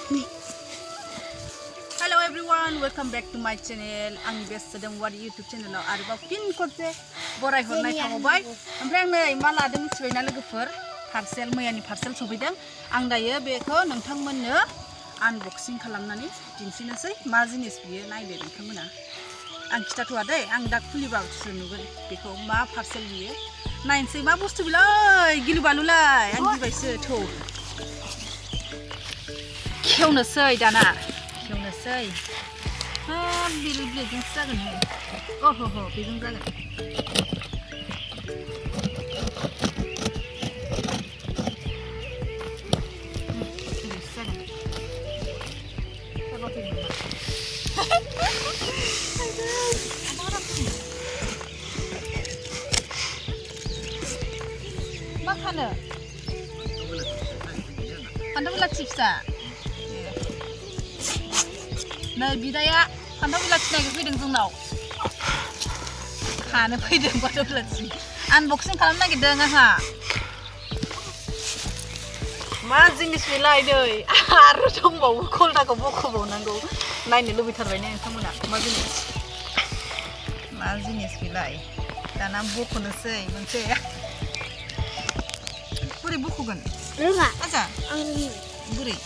Hello everyone, welcome back to my channel. Ang best swdwmsriwary YouTube channel आव आरोबाव फिन खनसे बराय हरनाय थाबावबाय। ओमफ्राय आं नै मा लादों मिथिबायना लोगोफोर पार्सेल मैयानि पार्सेल सफैदों। आं दायो बेखौ नोंथांमोननो आनबक्सिं खालामनानै दिन्थिनोसै मा जिनिस बियो नायदो नोंथांमोना। आं खिथाथ'आ दै आं दा खुलिबासो नुगोन बेखौ मा पार्सेल बियो। नायनोसै मा बुस्थु बिलाय गिलु बालुलाय आं गिबायसो थौ। खेवनोसै दाना खेवनोसै हाब बिलजोंसो जागोन नै अहो बेजों जागोन मा खानो फान्थाव बिलाथि फिसा नै बिदाया फान्थाव बिलाथि नागिर फैदों जोंनाव खानो फैदों फान्थाव बिलाथि आनबक्सिं खालामनो नागिरदों आंहा मा जिनिस बेलाय नै आरो दंबावो खलदाखौ बख'बावनांगौ नायनो लुबैथारबाय ने नोंथांमोना मा जिनिस बेलाय दाना बख'नोसै मोनसे बोरै बख'गोन रोङा आजा आं रोङो बोरै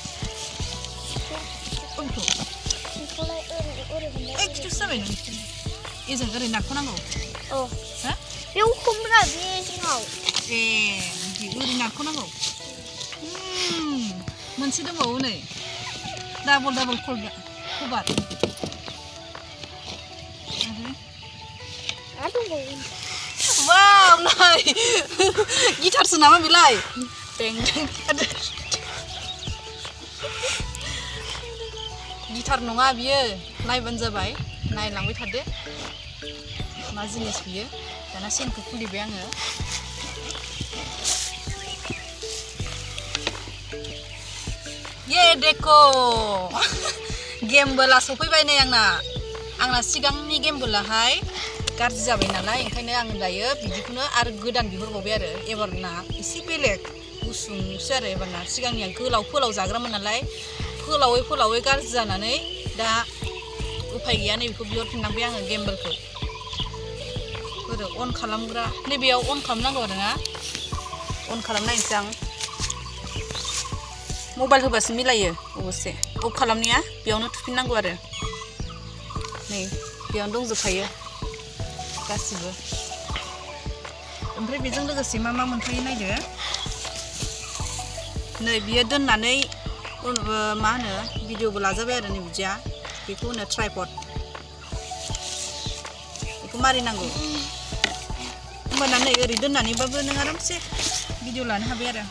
खिथु जाबाय नों एजों ओरै नारख'नांगौ औ हा बेयाव खमब्रा बे सिङाव ए ओरै नारख'नांगौ मोनसे दंबावो नै डाबल कभार आरो दंबावो वाव नाय गिटारसो नामा बेलाय बें गिटार नङा बियो नायबानो जाबाय नायलांबाय थादो मा जिनिस बियो दाना सेनखौ खुलिबाय आङो ये देखो गेमबोला सफैबाय नै आंना सिगांनि गेमबोलाहाय गाज्रि जाबाय नालाय ओंखायनो आं दायो बिदिखौनो आरो गोदान बिहरबावबाय आरो एबारना एसे बेलेग गुसुंसो आरो एबारना सिगांनिया गोलाव फोलाव जाग्रामोन नालाय फोलावै गाज्रि जानानै दा उफाय गैया नैबेखौ बिहरफिननांबाय आङो गेमबोलखौ बोरो अन खालामग्रा नैबेयाव अन खालामनांगौ आरो ना अन खालामनायनोसै आं मबाइल होबासो मिलायो अबसे अफ खालामनाया बेयावनो थुफिननांगौ आरो नै बेयावनो दंजोबखायो गासिबो ओमफ्राय बेजों लोगोसे मा मोनफायो नायदो नै बियो दोननानै मा होनो भिडिअबो लाजाबाय आरो नै बिदिया बेखौ होनो ट्राइपड बेखौ मारिनांगौ होमबाना नै ओरै दोननानैबाबो नों आरामसे भिडिअ लानो हाबाय आरो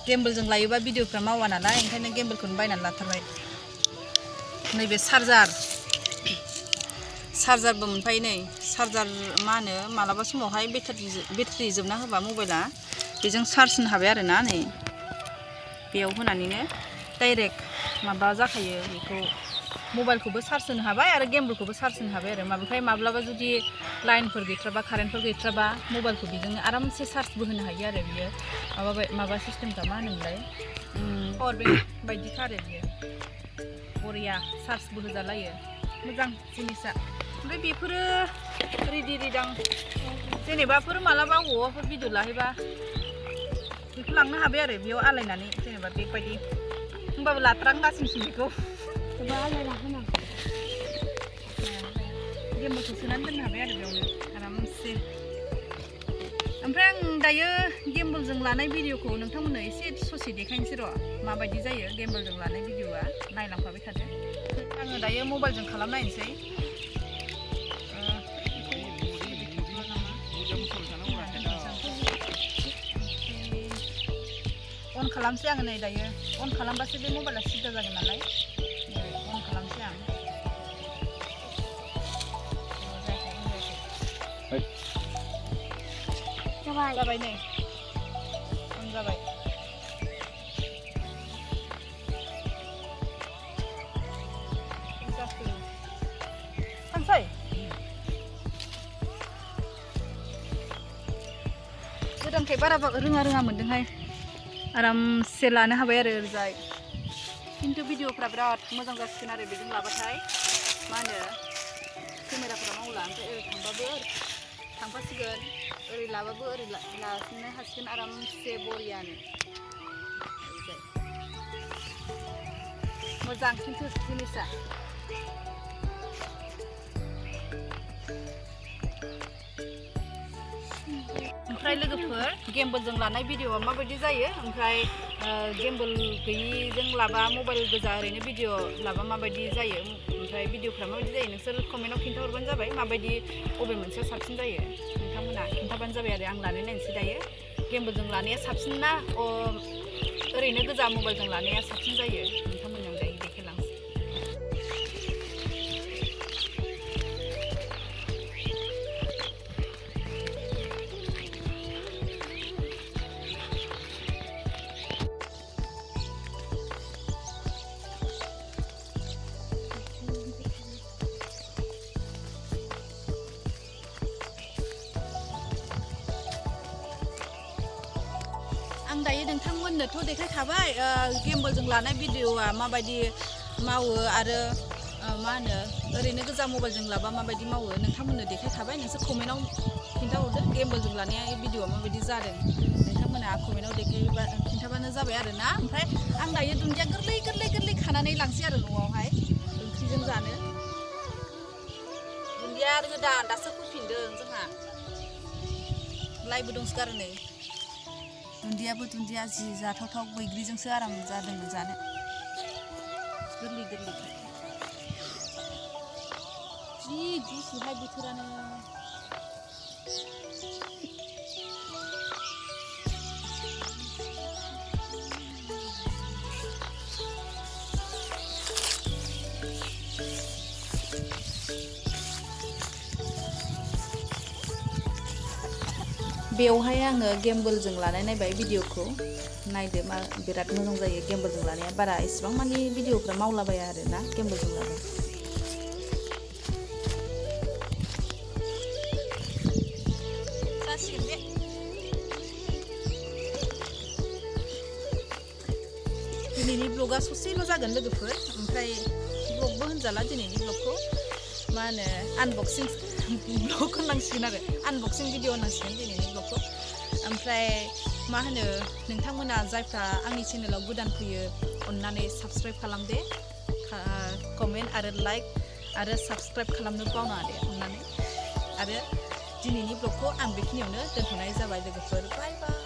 गेमबोलजों लायोबा भिडिअफ्रा मावा नालाय ओंखायनो गेमबोलखौनो बायनानै लाथारबाय नैबे चार्जारबो मोनफायो नै चार्जार मा होनो मालाबा समावहाय बेटारि जोबना होबा मबाइला बेजों चार्ज होनो हाबाय आरो ना नै बेयाव होनानैनो डाइरेक्ट माबा जाखायो बेखौ मबाइलखौबो चार्ज होनो हाबाय आरो गेमबोलखौबो चार्ज होनो हाबाय आरो ओमफ्राय माब्लाबा जुदि लाइनफोर गैथ्राबा कारेन्टफोर गैथ्राबा मबाइलखौ बेजोंनो आरामसे चार्जबो होनो हायो आरो बियो माबा सिस्टेमखा मा होनोमोनलाय पावार बेंक बायदिखा आरो बियो बरिया चार्जबो होजालायो मोजां जिनिसा ओमफ्राय बेफोरो रेडि रेदां जेनेबाफोर मालाबा अबावबाफोर भिडिअ लाहैबा बेखौ लांनो हाबाय आरो बेयाव आलायनानै जेनेबा बेग बायदि होमबाबो लाथ्रांगासिनोसो बेखौ आलायना होनां गेमबोलखौ सोनानै दोननो हाबाय आरो बेयावनो आरामसे ओमफ्राय आं दायो गेमबोलजों लानाय भिडिअखौ नोंथांमोननो एसे ससे देखायनोसै र' माबायदि जायो गेमबोलजों लानाय भिडिअआ नायलांफाबाय थादो आङो दायो मबाइलजों खालामनायनोसै अन खालामसै आङो नै दायो अन खालामबासो बे मबाइला सिदा जागोन नालाय अन खालामसै आं जाबाय नै अन जाबाय थांसै गोदानखाय बारा रोङा मोनदोंहाय आरामसे लानो हाबाय आरो ओरैजाय खिन्थु भिडिअफ्रा बिराद मोजां जासिगोन आरो बेजों लाबाथाय मा होनो केमेराफोरा मावला ओमफ्राय ओरै थांबाबो थांफासिगोन ओरै लाबाबो ओरै लाफिननो हासिगोन आरामसे बरियानो ओरैजाय मोजां खिन्थु जिनिसा ओमफ्राय लोगोफोर गेम्बलजों लानाय भिडिअआ माबायदि जायो ओमफ्राय गेम्बल गैयिजों लाबा मबाइल गोजा ओरैनो भिडिअ लाबा माबायदि जायो ओमफ्राय भिडिअफ्रा माबायदि जायो नोंसोर कमेन्टआव खिन्थाहरबानो जाबाय माबायदि बबे मोनसेया साबसिन जायो नोंथांमोना खिन्थाबानो जाबाय आरो आं लानाय नायनोसै दायो गेम्बलजों लानाया साबसिन ना ओरैनो गोजा मबाइलजों लानाया साबसिन जायो नोंथांमोनजों दायो देखायलांसै आं दायो नोंथांमोननोथ' देखायखाबाय गेम्बलजों लानाय भिडिअआ माबायदि मावो आरो मा होनो ओरैनो गोजा मबाइलजों लाबा माबायदि मावो नोंथांमोननो देखायखाबाय नोंसोर कमेन्टआव खिन्थाहरदो गेम्बलजों लानाया भिडिअआ माबायदि जादों नोंथांमोना कमेन्टआव खिन्थाबानो जाबाय आरो ना ओमफ्राय आं दायो दुन्दिया गोरलै खानानै लांसै आरो न'आवहाय ओंख्रिजों जानो दुन्दिया गोदान दासो फोफिनदों जोंहा लाइबो दंसोगारो नै दुन्दियाबो दुन्दिया जि जाथावथाव बैग्रिजोंसो आराम जादोंमोन जानो गोरलै जि गुसुहाय बोथोरानो बेवहाय आङो गेम्बलजों लानाय नायबाय भिडिअखौ नायदो मा बिराद मोजां जायो गेम्बलजों लानाया बारा इसेबां मानि भिडिअफ्रा मावलाबाया आरो ना गेम्बलजों लानाय जासिगोन बे दिनैनि ब्लगा ससेल' जागोन लोगोफोर ओमफ्राय ब्लगबो होनजाला दिनैनि ब्लगखौ मा होनो आनबक्सिं ब्लग होननांसिगोन आरो आनबक्सिं भिडिअ होननांसिगोन दिनैनि ब्लगखौ ओमफ्राय मा होनो नोंथांमोना जायफ्रा आंनि चेनेलाव गोदान फैयो अननानै साबस्क्राइब खालामदे कमेन्ट आरो लाइक आरो साबस्क्राइब खालामनो बावनाङा दे अननानै आरो दिनैनि ब्लगखौ आं बेखिनियावनो दोनथ'नाय जाबाय लोगोफोर बाय बाय